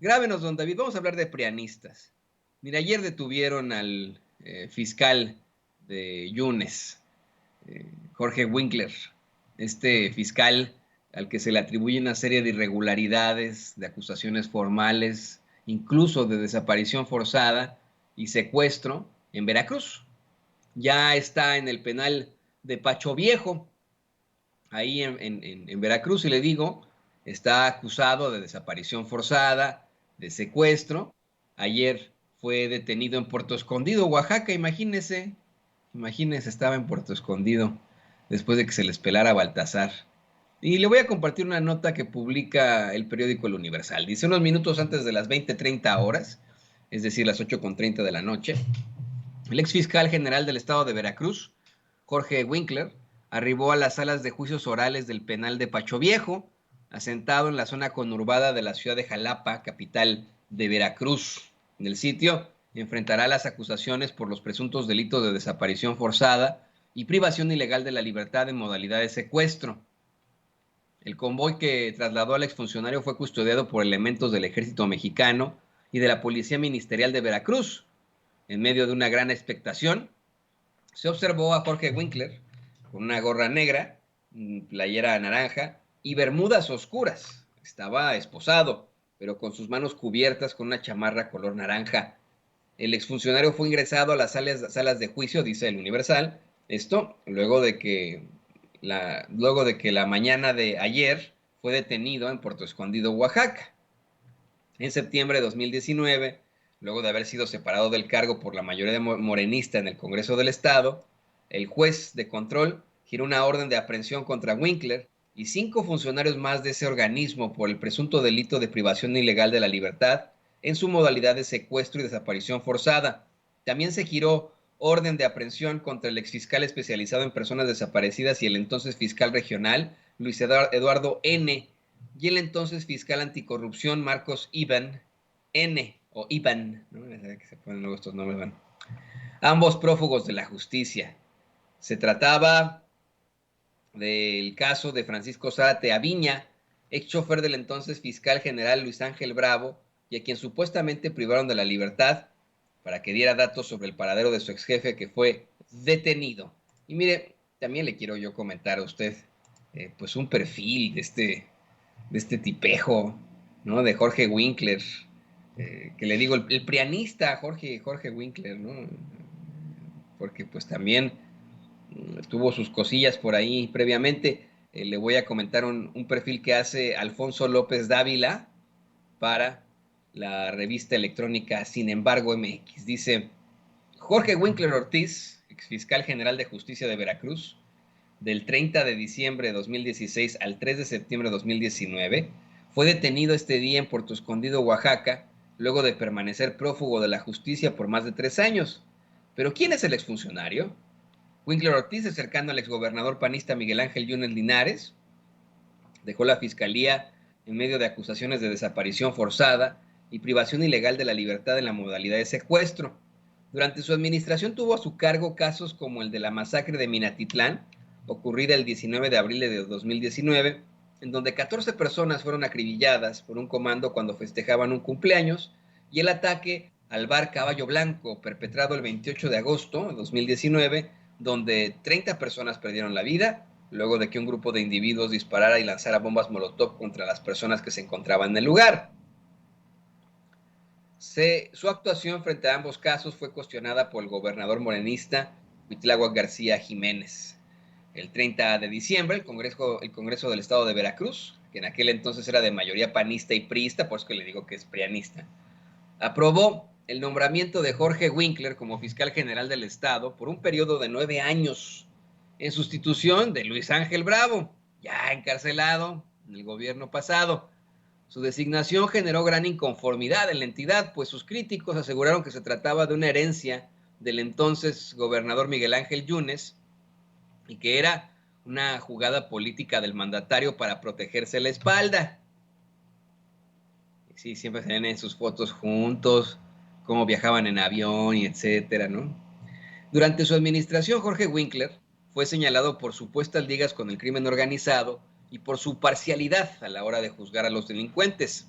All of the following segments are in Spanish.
Grábenos, don David, vamos a hablar de prianistas. Mira, ayer detuvieron al fiscal de Yunes, Jorge Winkler, este fiscal al que se le atribuye una serie de irregularidades, de acusaciones formales, incluso de desaparición forzada y secuestro en Veracruz. Ya está en el penal de Pacho Viejo, ahí en Veracruz, y le digo, está acusado de desaparición forzada, de secuestro. Ayer fue detenido en Puerto Escondido, Oaxaca, imagínese, estaba en Puerto Escondido después de que se les pelara a Baltasar. Y le voy a compartir una nota que publica el periódico El Universal. Dice: unos minutos antes de las 20:30 horas, es decir, las 8:30 de la noche, el ex fiscal general del estado de Veracruz, Jorge Winkler, arribó a las salas de juicios orales del penal de Pacho Viejo, asentado en la zona conurbada de la ciudad de Jalapa, capital de Veracruz. En el sitio enfrentará las acusaciones por los presuntos delitos de desaparición forzada y privación ilegal de la libertad en modalidad de secuestro. El convoy que trasladó al exfuncionario fue custodiado por elementos del ejército mexicano y de la Policía Ministerial de Veracruz. En medio de una gran expectación, se observó a Jorge Winkler con una gorra negra, playera naranja y bermudas oscuras. Estaba esposado, pero con sus manos cubiertas con una chamarra color naranja. El exfuncionario fue ingresado a las salas de juicio, dice el Universal. Esto luego de que la mañana de ayer fue detenido en Puerto Escondido, Oaxaca. En septiembre de 2019, luego de haber sido separado del cargo por la mayoría morenista en el Congreso del Estado, el juez de control giró una orden de aprehensión contra Winkler y 5 funcionarios más de ese organismo por el presunto delito de privación ilegal de la libertad en su modalidad de secuestro y desaparición forzada. También se giró orden de aprehensión contra el exfiscal especializado en personas desaparecidas y el entonces fiscal regional, Luis Eduardo N., y el entonces fiscal anticorrupción, Marcos Iván N., o Iván, ¿no? Que se ponen luego estos nombres, van. Ambos prófugos de la justicia. Se trataba del caso de Francisco Zárate Aviña, ex chofer del entonces fiscal general Luis Ángel Bravo, y a quien supuestamente privaron de la libertad para que diera datos sobre el paradero de su ex jefe, que fue detenido. Y mire, también le quiero yo comentar a usted, pues un perfil de este tipejo, ¿no? De Jorge Winkler, que le digo, el prianista Jorge Winkler, ¿no? Porque pues también tuvo sus cosillas por ahí previamente. Le voy a comentar un perfil que hace Alfonso López Dávila para la revista electrónica Sin embargo MX. Dice: Jorge Winkler Ortiz, exfiscal general de justicia de Veracruz, del 30 de diciembre de 2016 al 3 de septiembre de 2019, fue detenido este día en Puerto Escondido, Oaxaca, luego de permanecer prófugo de la justicia por más de 3 años. ¿Pero quién es el exfuncionario? Winkler Ortiz es cercano al exgobernador panista Miguel Ángel Yunes Linares. Dejó la fiscalía en medio de acusaciones de desaparición forzada y privación ilegal de la libertad en la modalidad de secuestro. Durante su administración tuvo a su cargo casos como el de la masacre de Minatitlán, ocurrida el 19 de abril de 2019, en donde 14 personas fueron acribilladas por un comando cuando festejaban un cumpleaños, y el ataque al bar Caballo Blanco, perpetrado el 28 de agosto de 2019, donde 30 personas perdieron la vida, luego de que un grupo de individuos disparara y lanzara bombas molotov contra las personas que se encontraban en el lugar. Su actuación frente a ambos casos fue cuestionada por el gobernador morenista Cuitláhuac García Jiménez. El 30 de diciembre, el Congreso del Estado de Veracruz, que en aquel entonces era de mayoría panista y priista, por eso que le digo que es prianista, aprobó el nombramiento de Jorge Winkler como fiscal general del Estado por un periodo de 9 años, en sustitución de Luis Ángel Bravo, ya encarcelado en el gobierno pasado. Su designación generó gran inconformidad en la entidad, pues sus críticos aseguraron que se trataba de una herencia del entonces gobernador Miguel Ángel Yunes y que era una jugada política del mandatario para protegerse la espalda. Sí, siempre se ven en sus fotos juntos, cómo viajaban en avión y etcétera, ¿no? Durante su administración, Jorge Winkler fue señalado por supuestas ligas con el crimen organizado y por su parcialidad a la hora de juzgar a los delincuentes.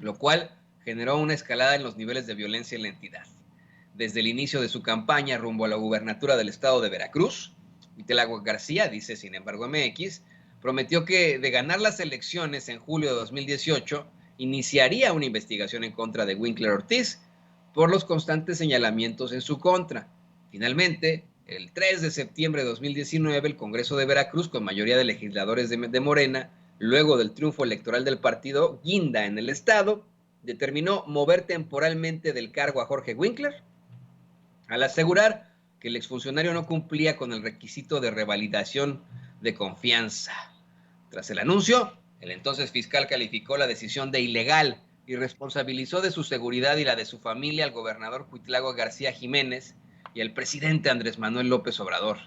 lo cual generó una escalada en los niveles de violencia en la entidad. Desde el inicio de su campaña rumbo a la gubernatura del estado de Veracruz, Cuitláhuac García, dice sin embargo MX, prometió que de ganar las elecciones en julio de 2018, iniciaría una investigación en contra de Winkler Ortiz por los constantes señalamientos en su contra. Finalmente, el 3 de septiembre de 2019, el Congreso de Veracruz, con mayoría de legisladores de Morena, luego del triunfo electoral del partido Guinda en el estado, determinó mover temporalmente del cargo a Jorge Winkler, al asegurar que el exfuncionario no cumplía con el requisito de revalidación de confianza. Tras el anuncio, el entonces fiscal calificó la decisión de ilegal y responsabilizó de su seguridad y la de su familia al gobernador Cuitláhuac García Jiménez y al presidente Andrés Manuel López Obrador.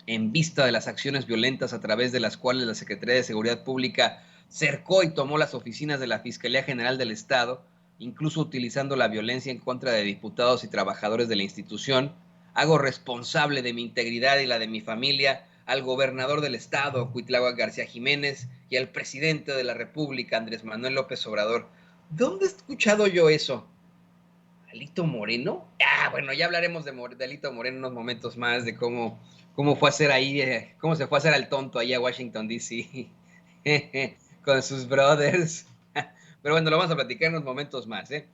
En vista de las acciones violentas a través de las cuales la Secretaría de Seguridad Pública cercó y tomó las oficinas de la Fiscalía General del Estado, incluso utilizando la violencia en contra de diputados y trabajadores de la institución, hago responsable de mi integridad y la de mi familia al gobernador del Estado, Cuitláhuac García Jiménez, y al presidente de la República, Andrés Manuel López Obrador. ¿Dónde he escuchado yo eso? ¿Alito Moreno? Ah, bueno, ya hablaremos de Alito Moreno en unos momentos más, de cómo fue a hacer ahí, cómo se fue a hacer al tonto ahí a Washington, D.C. con sus brothers. Pero bueno, lo vamos a platicar en unos momentos más, ¿eh?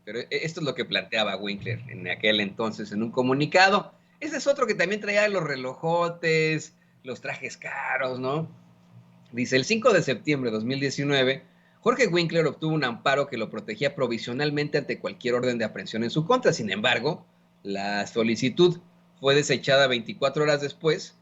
Pero esto es lo que planteaba Winkler en aquel entonces en un comunicado. Ese es otro que también traía los relojotes, los trajes caros, ¿no? Dice, el 5 de septiembre de 2019, Jorge Winkler obtuvo un amparo que lo protegía provisionalmente ante cualquier orden de aprehensión en su contra. Sin embargo, la solicitud fue desechada 24 horas después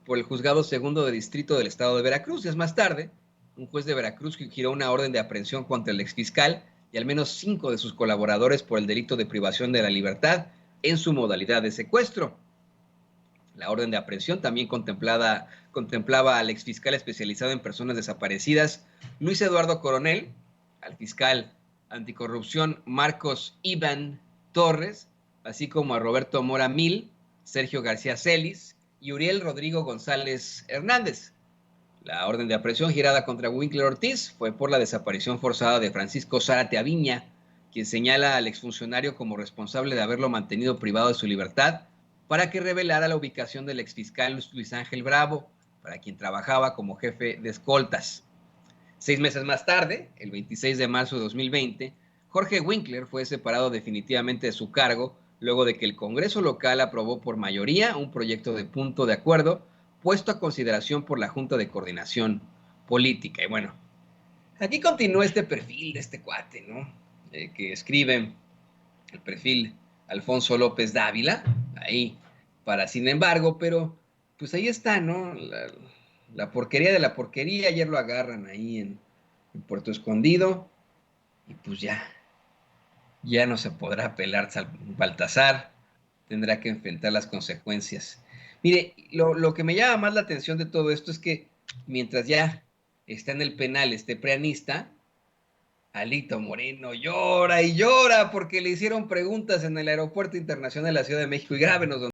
por el juzgado segundo de distrito del estado de Veracruz. Días más tarde, un juez de Veracruz giró una orden de aprehensión contra el exfiscal y al menos 5 de sus colaboradores por el delito de privación de la libertad en su modalidad de secuestro. La orden de aprehensión también contemplaba al exfiscal especializado en personas desaparecidas, Luis Eduardo Coronel, al fiscal anticorrupción Marcos Iván Torres, así como a Roberto Mora Mil, Sergio García Celis y Uriel Rodrigo González Hernández. La orden de aprehensión girada contra Winkler Ortiz fue por la desaparición forzada de Francisco Zárate Aviña, quien señala al exfuncionario como responsable de haberlo mantenido privado de su libertad para que revelara la ubicación del exfiscal Luis Ángel Bravo, para quien trabajaba como jefe de escoltas. 6 meses más tarde, el 26 de marzo de 2020, Jorge Winkler fue separado definitivamente de su cargo luego de que el Congreso local aprobó por mayoría un proyecto de punto de acuerdo puesto a consideración por la Junta de Coordinación Política. Y bueno, aquí continúa este perfil de este cuate, ¿no? Que escribe el perfil Alfonso López Dávila, ahí, para sin embargo, pero pues ahí está, ¿no? La porquería de la porquería, ayer lo agarran ahí en Puerto Escondido, y pues ya no se podrá apelar Baltasar, tendrá que enfrentar las consecuencias. Mire, lo que me llama más la atención de todo esto es que mientras ya está en el penal este preanista, Alito Moreno llora y llora porque le hicieron preguntas en el Aeropuerto Internacional de la Ciudad de México y grábenos,